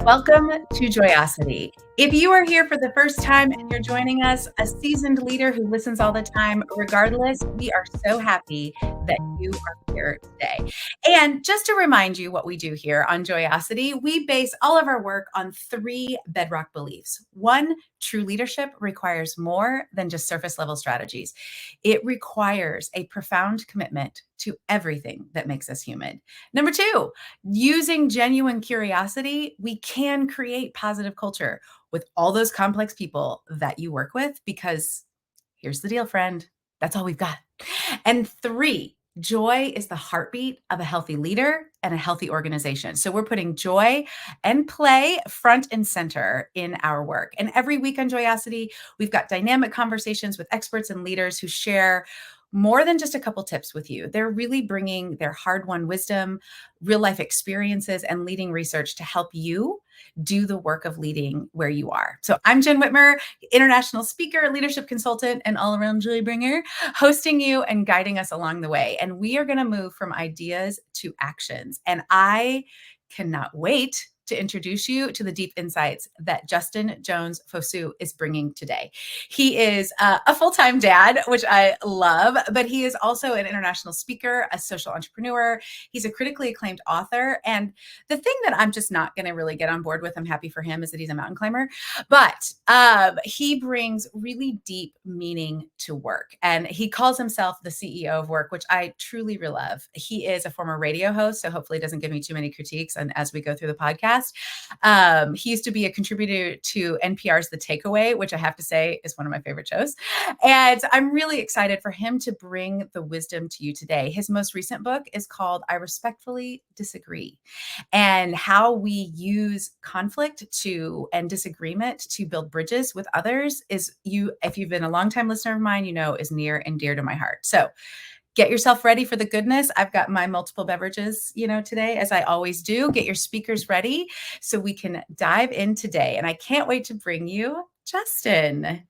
Welcome to Joyosity. If you are here for the first time and you're joining us, a seasoned leader who listens all the time, regardless, we are so happy that you are here today. And just to remind you what we do here on Joyosity, we base all of our work on 3 bedrock beliefs. 1, true leadership requires more than just surface level strategies. It requires a profound commitment to everything that makes us human. Number 2, using genuine curiosity, we can create positive culture with all those complex people that you work with, because here's the deal, friend, that's all we've got. And 3, joy is the heartbeat of a healthy leader and a healthy organization. So we're putting joy and play front and center in our work. And every week on Joyosity, we've got dynamic conversations with experts and leaders who share more than just a couple tips with you. They're really bringing their hard-won wisdom, real life experiences, and leading research to help you do the work of leading where you are. So I'm Jen Whitmer, international speaker, leadership consultant, and all-around joy bringer, hosting you and guiding us along the way. And we are going to move from ideas to actions. And I cannot wait to introduce you to the deep insights that Justin Jones-Fosu is bringing today. He is a full-time dad, which I love, but he is also an international speaker, a social entrepreneur. He's a critically acclaimed author. And the thing that I'm just not going to really get on board with, I'm happy for him, is that he's a mountain climber, but he brings really deep meaning to work. And he calls himself the CEO of work, which I truly love. He is a former radio host, so hopefully it doesn't give me too many critiques and as we go through the podcast. He used to be a contributor to NPR's The Takeaway, which I have to say is one of my favorite shows. And I'm really excited for him to bring the wisdom to you today. His most recent book is called I Respectfully Disagree, and how we use conflict and disagreement to build bridges with others is, if you've been a longtime listener of mine, is near and dear to my heart. So get yourself ready for the goodness. I've got my multiple beverages, today, as I always do. Get your speakers ready so we can dive in today. And I can't wait to bring you Justin.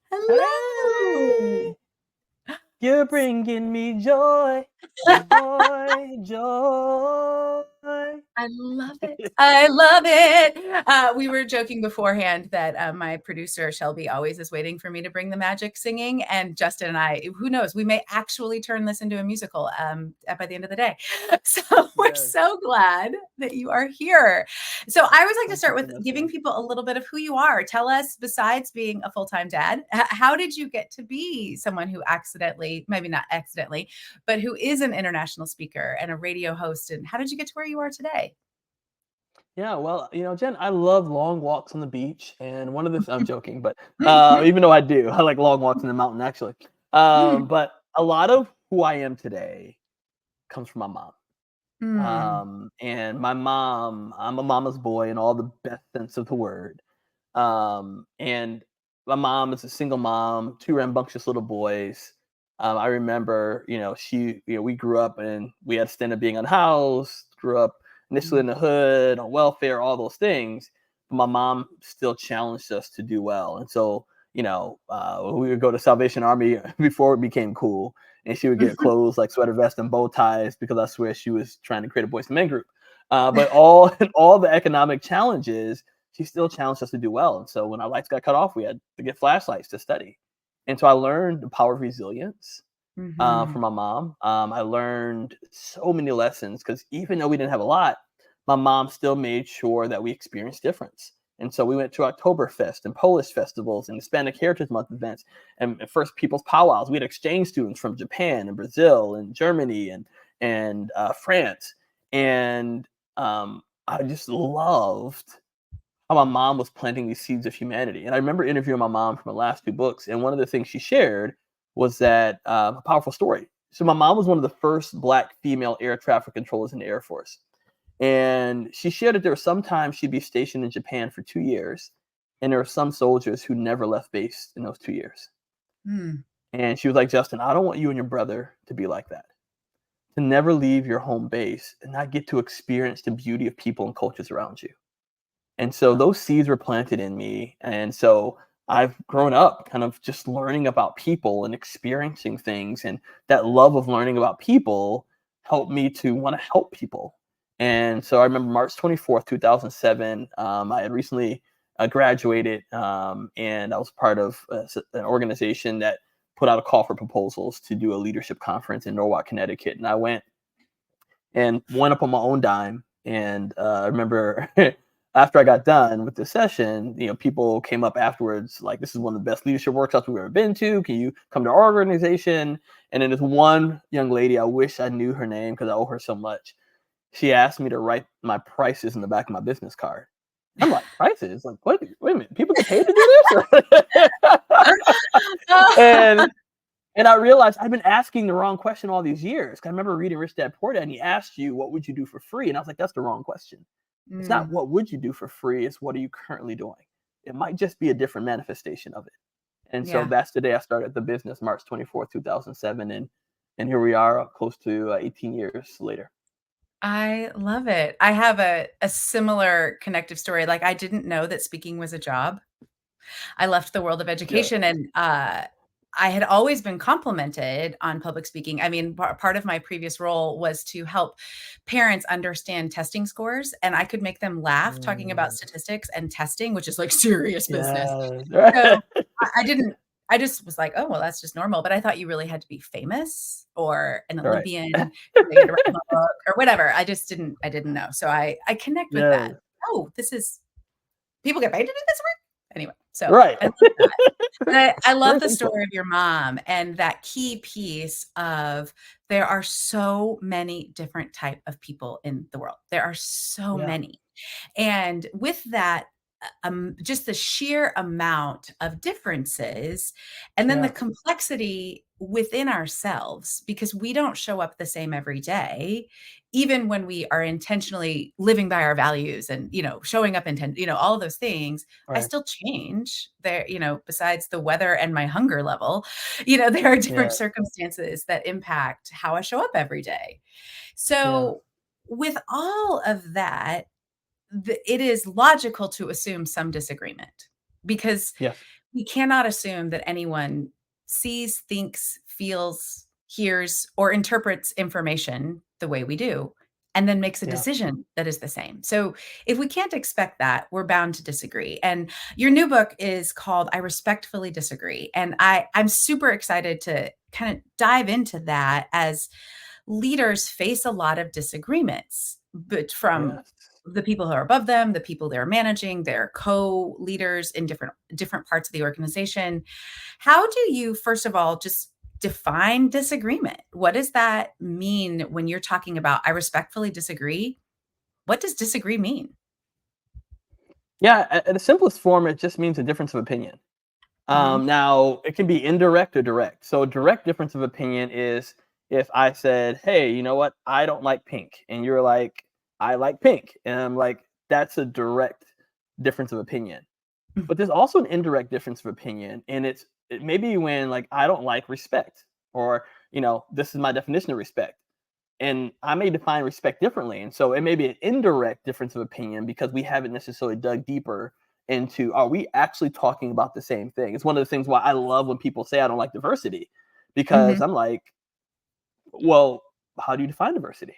Hello. Hey, you're bringing me joy, joy. I love it. I love it. We were joking beforehand that my producer, Shelby, always is waiting for me to bring the magic singing. And Justin and I, who knows, we may actually turn this into a musical by the end of the day. So we're so glad that you are here. So I always like to start with giving people a little bit of who you are. Tell us, besides being a full-time dad, how did you get to be someone who maybe not accidentally, but who is an international speaker and a radio host? And how did you get to where you are today? Yeah, well, Jen, I love long walks on the beach, and one of the I'm joking, but even though I do, I like long walks in the mountain actually. But a lot of who I am today comes from my mom. And my mom, I'm a mama's boy in all the best sense of the word. And my mom is a single mom, 2 rambunctious little boys. I remember, we grew up and we had to stand up being unhoused, grew up initially in the hood, on welfare, all those things. But my mom still challenged us to do well. And so, we would go to Salvation Army before it became cool. And she would get clothes like sweater vest and bow ties, because I swear she was trying to create a boys and men group. But all the economic challenges, she still challenged us to do well. And so when our lights got cut off, we had to get flashlights to study. And so I learned the power of resilience from my mom. I learned so many lessons, because even though we didn't have a lot, my mom still made sure that we experienced difference. And so we went to Oktoberfest and Polish festivals and Hispanic Heritage Month events and First People's powwows. We had exchange students from Japan and Brazil and Germany and France. And I just loved how my mom was planting these seeds of humanity. And I remember interviewing my mom from the last 2 books, and one of the things she shared was that a powerful story. So my mom was one of the first Black female air traffic controllers in the Air Force. And she shared that there were some times she'd be stationed in Japan for 2 years, and there were some soldiers who never left base in those 2 years. And she was like, Justin, I don't want you and your brother to be like that, to never leave your home base and not get to experience the beauty of people and cultures around you. And so those seeds were planted in me. And so I've grown up kind of just learning about people and experiencing things. And that love of learning about people helped me to want to help people. And so I remember March 24th, 2007. I had recently graduated, and I was part of an organization that put out a call for proposals to do a leadership conference in Norwalk, Connecticut. And I went up on my own dime. And I remember after I got done with the session, people came up afterwards like, "This is one of the best leadership workshops we've ever been to. Can you come to our organization?" And then this one young lady, I wish I knew her name because I owe her so much. She asked me to write my prices in the back of my business card. I'm like, prices? Like, what? Wait a minute, people get paid to do this? and and I realized I've been asking the wrong question all these years. 'Cause I remember reading Rich Dad Poor Dad, and he asked you, "What would you do for free?" And I was like, "That's the wrong question. It's not Mm, what would you do for free. It's what are you currently doing. It might just be a different manifestation of it." And so yeah. that's the day I started the business, March 24th, 2007, and here we are, close to 18 years later. I love it. I have a similar connective story. Like, I didn't know that speaking was a job. I left the world of Yeah. education and, I had always been complimented on public speaking. I mean, part of my previous role was to help parents understand testing scores, and I could make them laugh talking about Mm, statistics and testing, which is, like, serious business. yeah. So, I didn't I just was like, "Oh, well, that's just normal," but I thought you really had to be famous or an Right. Olympian, you had to write a book or whatever. I didn't know. So I connect with that. Yeah. Oh, this is people get paid to do this work? Anyway, so Right. I love that. And I love Very the simple. story of your mom and that key piece of there are so many different type of people in the world. There are so Yeah. many. And with that, just the sheer amount of differences and then the Yeah. complexity within ourselves, because we don't show up the same every day, even when we are intentionally living by our values and, showing up intent, all of those things, I Right. still change there, besides the weather and my hunger level, there are different Yeah. circumstances that impact how I show up every day. Yeah. So, with all of that, it is logical to assume some disagreement because Yes. we cannot assume that anyone sees, thinks, feels, hears, or interprets information the way we do, and then makes a Yeah. decision that is the same. So, if we can't expect that, we're bound to disagree. And your new book is called I Respectfully Disagree. And I'm super excited to kind of dive into that as leaders face a lot of disagreements, but from Yes. the people who are above them, the people they're managing, their co-leaders in different parts of the organization. How do you, first of all, just define disagreement? What does that mean when you're talking about I respectfully disagree? What does disagree mean? Yeah. At the simplest form, it just means a difference of opinion. Mhm. Now it can be indirect or direct. So direct difference of opinion is if I said, "Hey, you know what? I don't like pink," and you're like, "I like pink," and I'm like, that's a direct difference of opinion. Mm. But there's also an indirect difference of opinion, and it may be when like I don't like respect, or this is my definition of respect, and I may define respect differently. And so it may be an indirect difference of opinion because we haven't necessarily dug deeper into are we actually talking about the same thing. It's one of the things why I love when people say I don't like diversity, because Mhm. I'm like, well, how do you define diversity?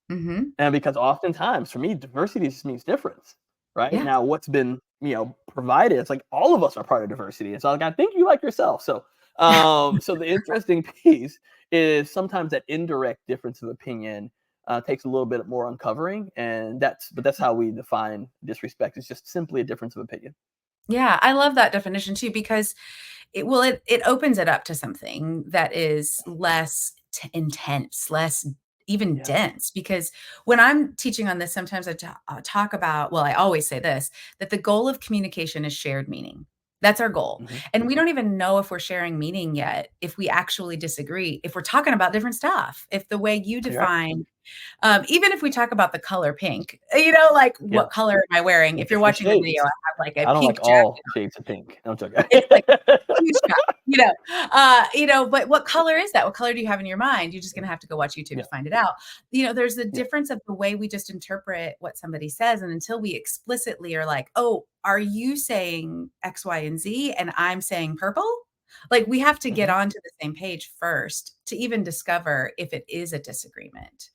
Mhm. And because oftentimes for me, diversity just means difference, right? Yeah. Now, what's been provided, it's like all of us are part of diversity. It's like I think you like yourself. So the interesting piece is sometimes that indirect difference of opinion takes a little bit more uncovering, and that's how we define disrespect. It's just simply a difference of opinion. Yeah, I love that definition too because it opens it up to something that is less intense, less even Yeah. dense. Because when I'm teaching on this, sometimes talk about, well, I always say this, that the goal of communication is shared meaning. That's our goal. Hmm. And we don't even know if we're sharing meaning yet, if we actually disagree, if we're talking about different stuff, if the way you You're right. define even if we talk about the color pink, like Yeah. what color am I wearing? The If you're different watching the video, shades. I have like a I don't like pink jacket. all shades of pink. No, I'm joking. It's like huge shock, but what color is that? What color do you have in your mind? You're just gonna have to go watch YouTube to Yeah. find it out. There's a Yeah. difference of the way we just interpret what somebody says, and until we explicitly are like, "Oh, are you saying X, Y, and Z, and I'm saying purple?" Like, we have to get Mhm. onto the same page first to even discover if it is a disagreement.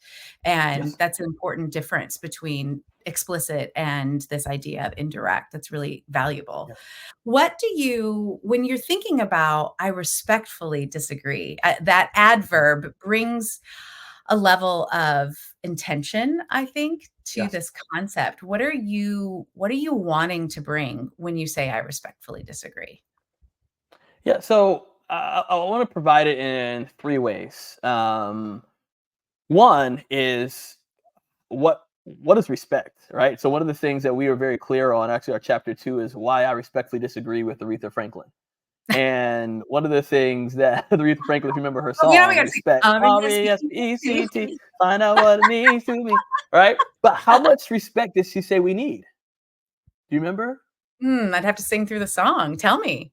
And Yes. that's an important difference between explicit and this idea of indirect. That's really valuable. Yes. What do you, when you're thinking about, I respectfully disagree, that Mhm. adverb brings a level of intention, I think, to Yes. this concept. What are you wanting to bring when you say I respectfully disagree? Yeah. So I want to provide it in three ways. One is what is respect, right? So one of the things that we were very clear on, actually, our chapter 2 is why I respectfully disagree with Aretha Franklin. And one of the things that Aretha Franklin, if you remember her Oh, yeah, we song, gotta see respect, R-E-S-P-E-C-T, R-E-S-P-E-C-T. find out what it means to me, right? But how much respect did she say we need? Do you remember? I'd have to sing through the song. Tell me.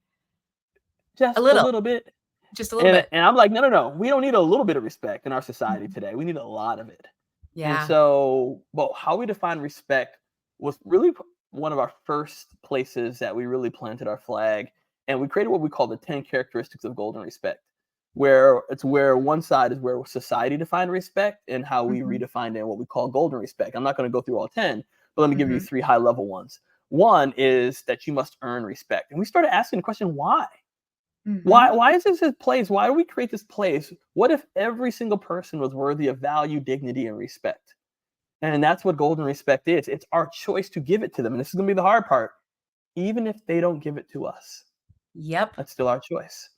A Just a little, little bit. just a little And bit. and I'm like, "No, no, no. We don't need a little bit of respect in our society Mhm. today. We need a lot of it." And Yeah. so, well, how we define respect was really one of our first places that we really planted our flag. And we created what we call the 10 characteristics of golden respect, where one side is where society defined respect and how we Mhm, redefined it in what we call golden respect. I'm not going to go through all 10, but let me give you mhm, three high level ones. One is that you must earn respect. And we started asking the question, why? mhm. Why is this place? Why do we create this place? What if every single person was worthy of value, dignity, and respect? And that's what golden respect is. It's our choice to give it to them. And this is going to be the hard part. Even if they don't give it to us, Yep. that's still our choice.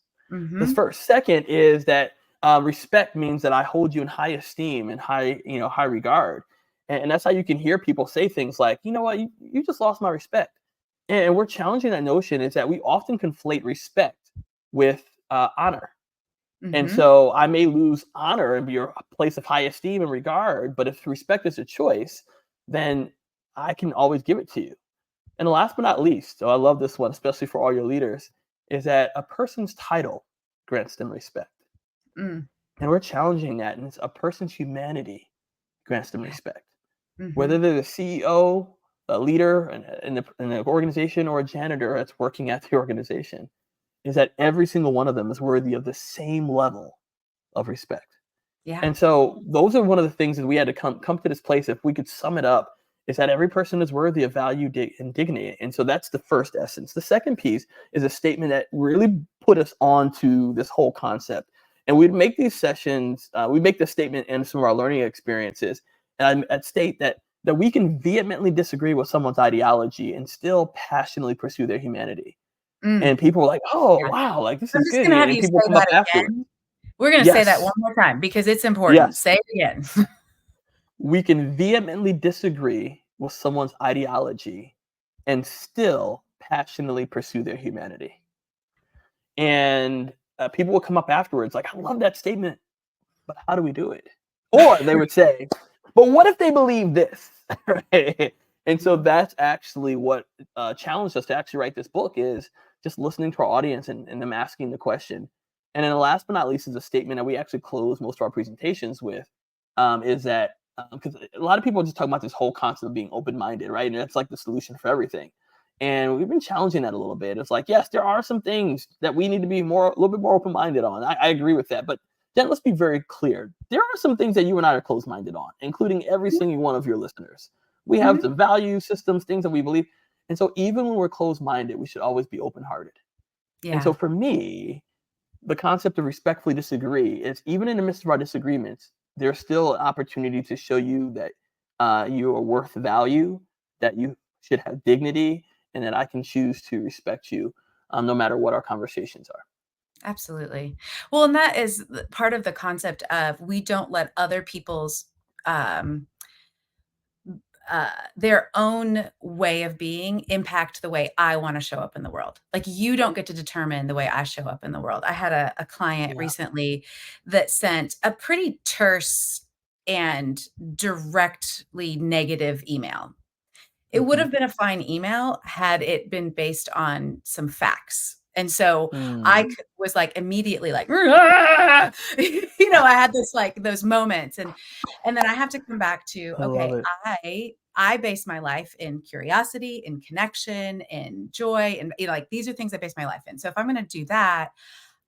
That's Mhm. first. Second is that respect means that I hold you in high esteem and high regard. And that's how you can hear people say things like, you know what, you just lost my respect. And we're challenging that notion is that we often conflate respect with honor. And Mhm. so I may lose honor and be a place of high esteem and regard, but if respect is a choice, then I can always give it to you. And last but not least, so I love this one, especially for all your leaders, is that a person's title grants them respect. Mm. And we're challenging that. And it's a person's humanity grants them Yeah. respect. Whether Mhm. they're the CEO, a leader in the organization, or a janitor that's working at the organization, is that every single one of them is worthy of the same level of respect. Yeah. And so those are one of the things that we had to come to this place. If we could sum it up, is that every person is worthy of value and dignity. And so that's the first essence. The second piece is a statement that really put us onto this whole concept. And we'd make these sessions, we make this statement in some of our learning experiences, and I'd state that we can vehemently disagree with someone's ideology and still passionately pursue their humanity. Mm. And people were like, "Oh, Yeah. wow, like this I'm is just good." gonna have And you people say come up that afterwards. again. We're gonna say that one Yes, more time because it's important. yes. Say it again. We can vehemently disagree with someone's ideology and still passionately pursue their humanity. And people will come up afterwards like, I love that statement, but how do we do it? Or they would say, but what if they believe this? Right? And so that's actually what challenged us to actually write this book is just listening to our audience and them asking the question. And then last but not least is a statement that we actually close most of our presentations with is that because a lot of people just talk about this whole concept of being open-minded, right? And that's like the solution for everything. And we've been challenging that a little bit. It's like, yes, there are some things that we need to be a little bit more open-minded on. I agree with that. But then let's be very clear. There are some things that you and I are closed-minded on, including every single one of your listeners. We have Mhm. some value systems, things that we believe. And so even when we're closed-minded, we should always be open-hearted. And so Yeah. for me, the concept of respectfully disagree is even in the midst of our disagreements, there's still an opportunity to show you that you are worth value, that you should have dignity, and that I can choose to respect you no matter what our conversations are. Absolutely. Well, and that is part of the concept of we don't let other people's um, their own way of being impact the way I want to show up in the world. Like you don't get to determine the way I show up in the world. I had a client Yeah. recently that sent a pretty terse and directly negative email. It would Hmm. have been a fine email had it been based on some facts. And so I Mm, was like immediately like, "Ah!" I had this like those moments and then I have to come back to, I love okay, it. I base my life in curiosity, in connection, in joy, and like these are things I base my life in. So if I'm going to do that,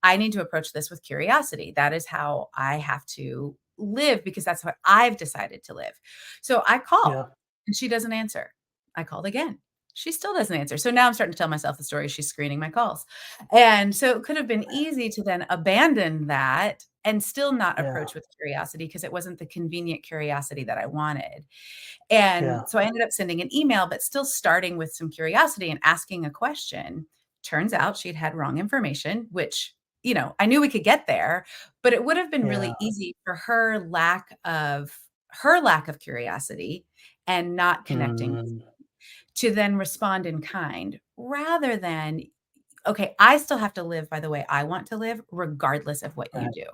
I need to approach this with curiosity. That is how I have to live because that's what I've decided to live. So I call Yeah. and she doesn't answer. I called again. She still doesn't answer. So now I'm starting to tell myself the story. She's screening my calls. And so it could have been easy to then abandon that and still not Yeah. approach with curiosity because it wasn't the convenient curiosity that I wanted. And Yeah. so I ended up sending an email, but still starting with some curiosity and asking a question. Turns out she'd had wrong information, which, I knew we could get there, but it would have been Yeah. really easy for her lack of curiosity and not connecting Mm, to then respond in kind rather than, okay, I still have to live by the way I want to live, regardless of what you right. do.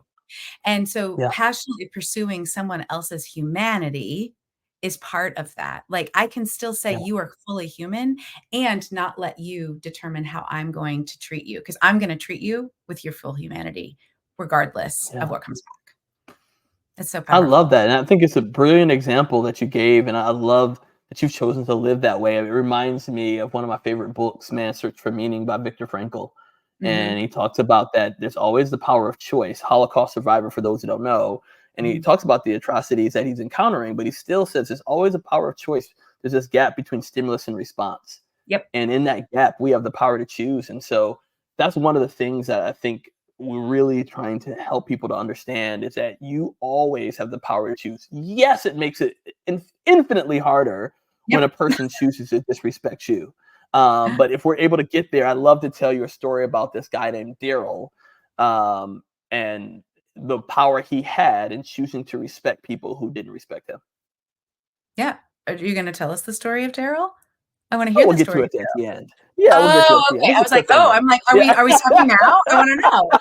And so Yeah. passionately pursuing someone else's humanity is part of that. Like I can still say Yeah. you are fully human and not let you determine how I'm going to treat you because I'm going to treat you with your full humanity, regardless of Yeah. what comes back. It's so I love powerful. that, and I think it's a brilliant example that you gave, and I love that you've chosen to live that way. It reminds me of one of my favorite books, Man's Search for Meaning by Viktor Frankl, and Mhm, he talks about that there's always the power of choice. Holocaust survivor, for those who don't know, and he mhm. talks about the atrocities that he's encountering, but he still says there's always a power of choice. There's this gap between stimulus and response, Yep. and in that gap, we have the power to choose. And so that's one of the things that I think we're really trying to help people to understand is that you always have the power to choose. Yes, it makes it infinitely harder when a Yep. person chooses to disrespect you. But if we're able to get there, I'd love to tell you a story about this guy named Daryl, and the power he had in choosing to respect people who didn't respect him. Yeah. Are you gonna tell us the story of Daryl? I wanna Oh, hear we'll the get to story of it at Daryl. the end. Yeah, we'll get to it Oh, at the end. okay. Just I a was like, quick "Oh," segment. I'm like, "Are we Yeah. are we talking now? I wanna know."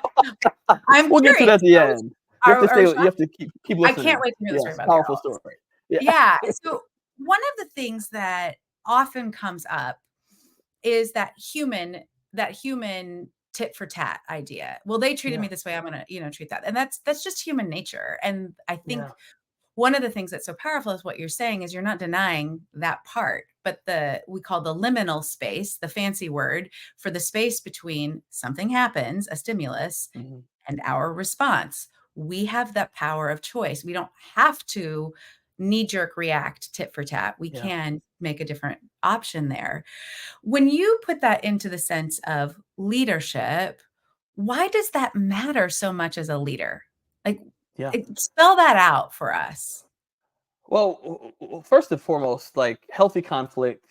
I'm We'll get to curious. that at the end. You have to stay. Are You have to keep I can't listening. wait to hear the story Yes, about powerful Daryl. story. Yeah. Yeah, so one of the things that often comes up is that human tit for tat idea. Well, they treated Yeah. me this way, I'm gonna, treat that. And that's just human nature. And I think Yeah. one of the things that's so powerful is what you're saying is you're not denying that part, but we call the liminal space, the fancy word for the space between something happens, a stimulus, Mhm. and our response. We have that power of choice. We don't have to knee jerk react tit for tat. We Yeah. can make a different option there. When you put that into the sense of leadership, why does that matter so much as a leader? Like, Yeah. spell that out for us. Well, first and foremost, like healthy conflict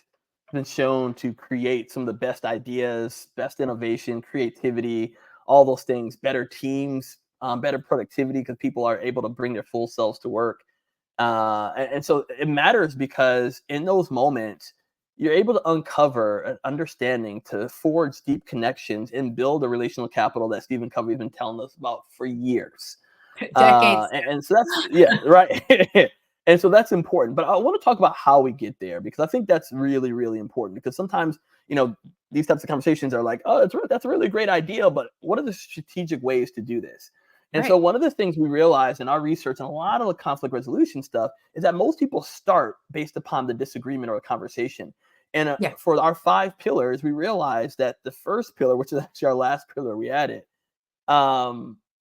has been shown to create some of the best ideas, best innovation, creativity, all those things, better teams, better productivity because people are able to bring their full selves to work. And so it matters because in those moments, you're able to uncover an understanding to forge deep connections and build a relational capital that Stephen Covey's been telling us about for years. Decades. And so that's yeah, right. And so that's important. But I want to talk about how we get there because I think that's really, really important. Because sometimes, these types of conversations are like, oh, that's a really great idea, but what are the strategic ways to do this? And so Right. one of the things we realize in our research and a lot of the conflict resolution stuff is that most people start based upon the disagreement or a conversation. And Yeah. for our 5 pillars, we realized that the first pillar, which is actually our last pillar we added,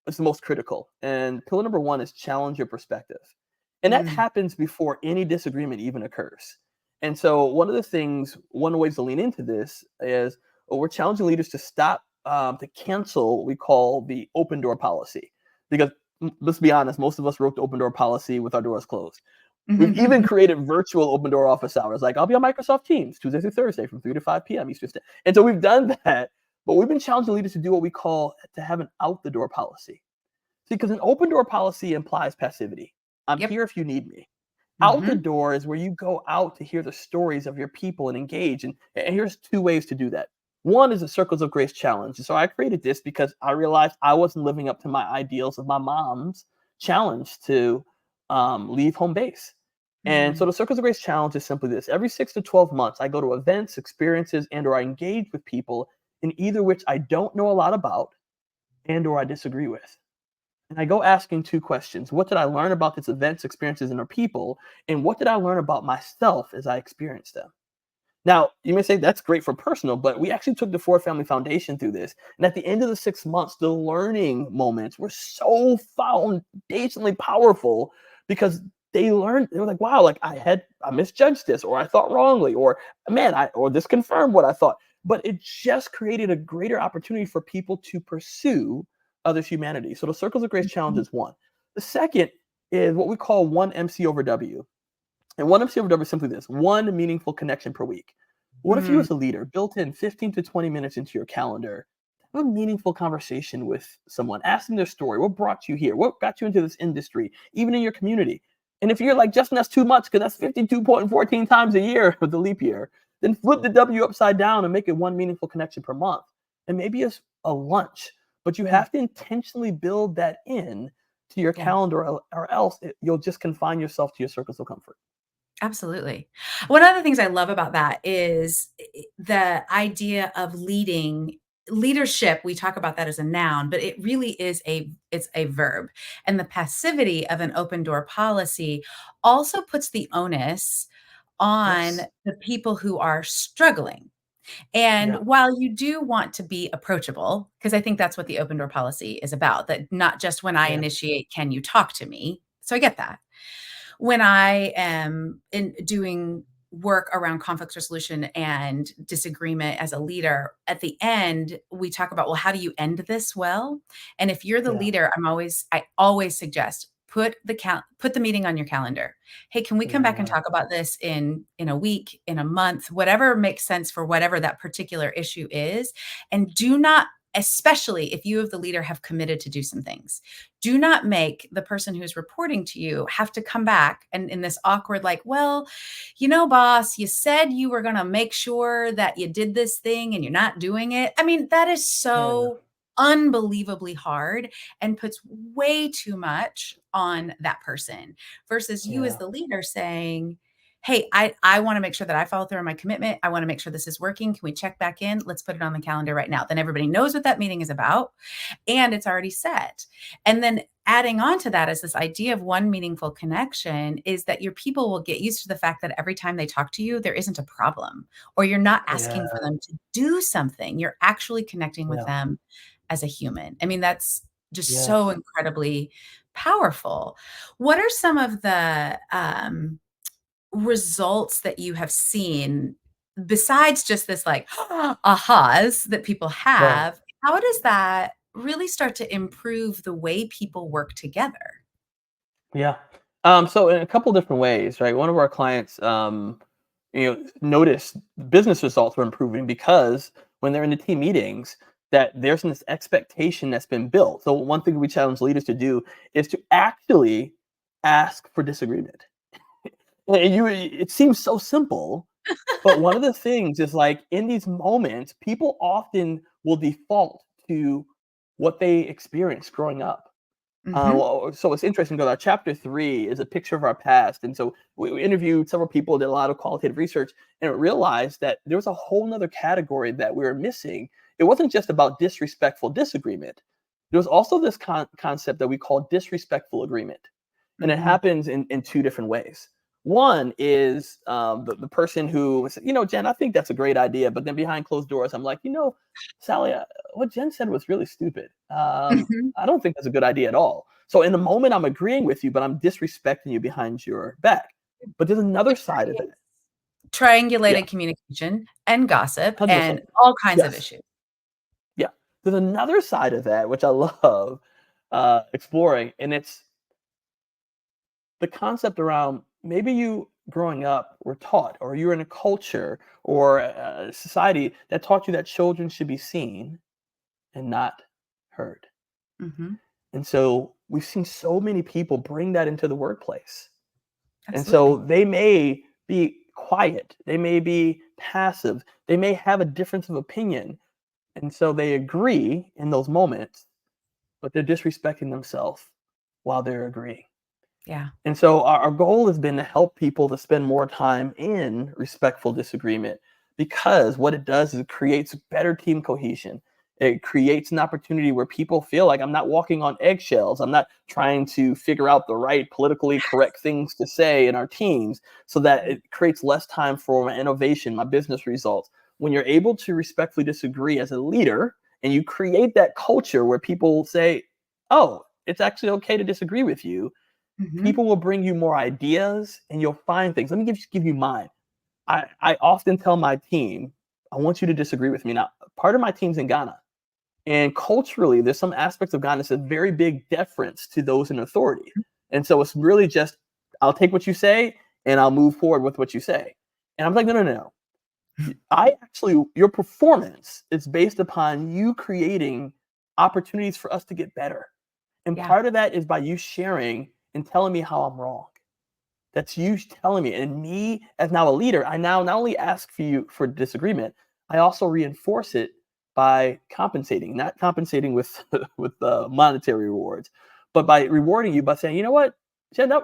is the most critical. And pillar number one is challenge your perspective. And that Mm. happens before any disagreement even occurs. And so one of the ways to lean into this is we're challenging leaders to stop, to cancel what we call the open door policy. Because let's be honest, most of us wrote the open door policy with our doors closed. We've even created virtual open door office hours. Like I'll be on Microsoft Teams Tuesday through Thursday from 3 to 5 p.m. Eastern Standard. And so we've done that, but we've been challenging leaders to do what we call to have an out the door policy. See, because an open door policy implies passivity. I'm Yep. here if you need me. Out the Mhm. door is where you go out to hear the stories of your people and engage. And here's 2 ways to do that. One is a Circles of Grace challenge. So I created this because I realized I wasn't living up to my ideals of my mom's challenge to leave home base. And so Mm. the Circles of Grace challenge is simply this. Every 6 to 12 months, I go to events, experiences, and or I engage with people in either which I don't know a lot about and or I disagree with. And I go asking two questions. What did I learn about these events, experiences, and our people? And what did I learn about myself as I experienced them? Now, you may say that's great for personal, but we actually took the Ford Family Foundation through this. And at the end of the 6 months, the learning moments were so foundationally powerful because they were like, wow, like I misjudged this, or I thought wrongly, or man, or this confirmed what I thought. But it just created a greater opportunity for people to pursue others' humanity. So the Circles of Grace Challenge Mhm. is one. The second is what we call one MC over W. And one MC over W is simply this: one meaningful connection per week. What if you, Mm, as a leader, built in 15 to 20 minutes into your calendar, have a meaningful conversation with someone, ask them their story, what brought you here, what got you into this industry, even in your community? And if you're like, Justin, that's too much because that's 52.14 times a year with the leap year, then flip the W upside down and make it one meaningful connection per month. And maybe it's a lunch, but you mm, have to intentionally build that in to your yeah. calendar, or else you'll just confine yourself to your circles of comfort. Absolutely. One of the things I love about that is the idea of leadership. We talk about that as a noun, but it really is it's a verb. And the passivity of an open door policy also puts the onus on Yes. the people who are struggling. And Yeah. while you do want to be approachable, because I think that's what the open door policy is about, that not just when I Yeah. initiate, can you talk to me? So I get that. When I am in doing work around conflict resolution and disagreement as a leader, at the end, we talk about, well, how do you end this well? And if you're the Yeah. leader, I always suggest put the meeting on your calendar. Hey, can we come back and Yeah. talk about this in a week, in a month, whatever makes sense for whatever that particular issue is? And do not, especially if you of the leader have committed to do some things, do not make the person who's reporting to you have to come back and in this awkward, like, well, boss, you said you were going to make sure that you did this thing and you're not doing it. I mean, that is Yeah. so unbelievably hard and puts way too much on that person versus you as Yeah. the leader saying, hey, I want to make sure that I follow through on my commitment. I want to make sure this is working. Can we check back in? Let's put it on the calendar right now. Then everybody knows what that meeting is about and it's already set. And then adding on to that is this idea of one meaningful connection is that your people will get used to the fact that every time they talk to you, there isn't a problem, or you're not asking for Yeah. them to do something. You're actually connecting with Yeah. them as a human. I mean, that's just so Yes. incredibly powerful. What are some of the results that you have seen besides just this like ahas that people Right. have? How does that really start to improve the way people work together? Yeah. So in a couple different ways, right? One of our clients, noticed business results were improving because when they're in the team meetings, that there's this expectation that's been built. So one thing we challenge leaders to do is to actually ask for disagreement. And it seems so simple, but one of the things is like in these moments, people often will default to what they experienced growing up. Mhm. So it's interesting because our chapter 3 is a picture of our past. And so we interviewed several people, did a lot of qualitative research, and realized that there was a whole nother category that we were missing. It wasn't just about disrespectful disagreement. There was also this concept that we call disrespectful agreement. And it Mhm. happens in two different ways. One is the person who said, Jen, I think that's a great idea. But then behind closed doors, I'm like, Sally, what Jen said was really stupid. Mhm. I don't think that's a good idea at all. So in the moment, I'm agreeing with you, but I'm disrespecting you behind your back. But there's another Which side of it. creates Yeah, triangulated communication and gossip 100%. and all kinds of Yes. issues. Yeah. There's another side of that, which I love exploring. And it's the concept around maybe you growing up were taught, or you're in a culture or a society that taught you that children should be seen and not heard. Mhm. And so we've seen so many people bring that into the workplace. And so Absolutely. they may be quiet, they may be passive, they may have a difference of opinion. And so they agree in those moments, but they're disrespecting themselves while they're agreeing. Yeah. And so our goal has been to help people to spend more time in respectful disagreement, because what it does is it creates better team cohesion. It creates an opportunity where people feel like I'm not walking on eggshells. I'm not trying to figure out the right politically correct things to say in our teams, so that it creates less time for my innovation, my business results. When you're able to respectfully disagree as a leader and you create that culture where people say, oh, it's actually okay to disagree with you, Mhm. people will bring you more ideas and you'll find things. Let me give you mine. I often tell my team, I want you to disagree with me. Now, part of my team's in Ghana. And culturally, there's some aspects of Ghana that's a very big deference to those in authority. And so it's really just, I'll take what you say and I'll move forward with what you say. And I'm like, no, no, no, no. I actually, your performance is based upon you creating opportunities for us to get better. And Yeah. part of that is by you sharing and telling me how I'm wrong. That's you telling me. And me, as now a leader, I now not only ask for you for disagreement, I also reinforce it by compensating, not compensating with with monetary rewards, but by rewarding you by saying, you know what, Jen, no,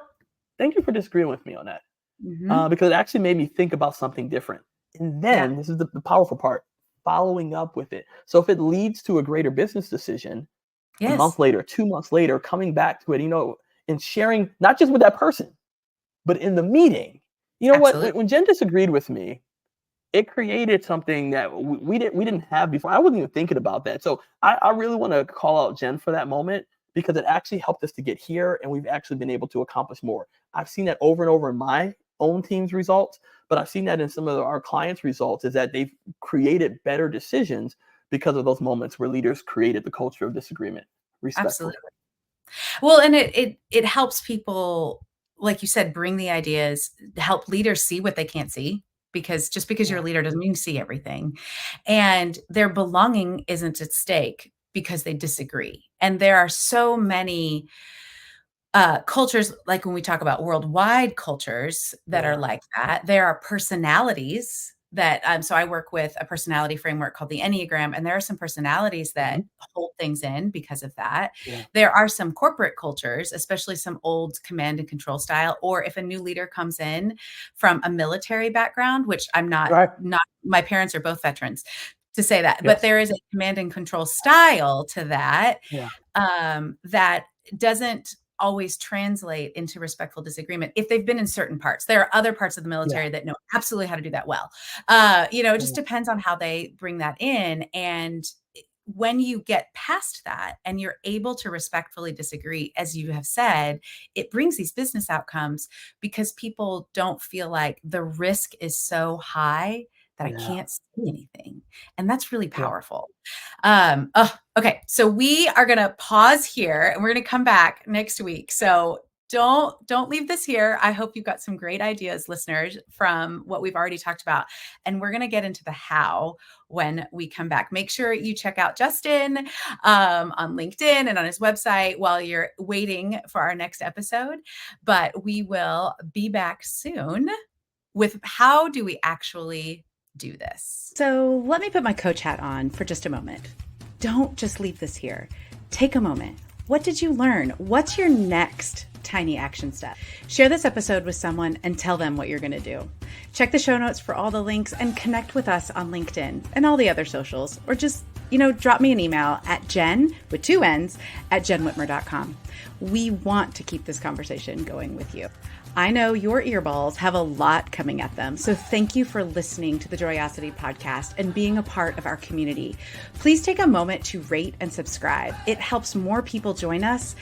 thank you for disagreeing with me on that, Mhm. because it actually made me think about something different. And Yeah. then this is the powerful part, following up with it. So if it leads to a greater business decision, a Yes. month later, 2 months later, coming back to it, and sharing not just with that person, but in the meeting, you know what? Absolutely. When Jen disagreed with me, it created something that we didn't have before. I wasn't even thinking about that. So I really want to call out Jen for that moment, because it actually helped us to get here, and we've actually been able to accomplish more. I've seen that over and over in my own team's results, but I've seen that in some of our clients' results, is that they've created better decisions because of those moments where leaders created the culture of disagreement respectfully. Absolutely. Well, and it helps people, like you said, bring the ideas, help leaders see what they can't see, because just because you're Yeah. a leader doesn't mean you see everything. And their belonging isn't at stake because they disagree. And there are so many cultures, like when we talk about worldwide cultures that are Yeah. like that, there are personalities that, so I work with a personality framework called the Enneagram, and there are some personalities that Mhm. hold things in because of that. Yeah. There are some corporate cultures, especially some old command and control style, or if a new leader comes in from a military background, which I'm not, Right. not, my parents are both veterans to say that, but Yes. there is a command and control style to that, Yeah. that doesn't always translate into respectful disagreement if they've been in certain parts. There are other parts of the Yeah. military that know absolutely how to do that well. It just Yeah. depends on how they bring that in. And when you get past that and you're able to respectfully disagree, as you have said, it brings these business outcomes because people don't feel like the risk is so high that I Yeah. can't see anything. And that's really Yeah. powerful. Oh, okay. So we are going to pause here and we're going to come back next week. So don't leave this here. I hope you've got some great ideas, listeners, from what we've already talked about. And we're going to get into the how when we come back. Make sure you check out Justin on LinkedIn and on his website while you're waiting for our next episode. But we will be back soon with how do we actually do this. So let me put my coach hat on for just a moment. Don't just leave this here. Take a moment. What did you learn? What's your next tiny action step? Share this episode with someone and tell them what you're going to do. Check the show notes for all the links and connect with us on LinkedIn and all the other socials, or just, drop me an email at Jen with 2 N's at jenwhitmer.com. We want to keep this conversation going with you. I know your earballs have a lot coming at them, so thank you for listening to the Joyosity podcast and being a part of our community. Please take a moment to rate and subscribe. It helps more people join us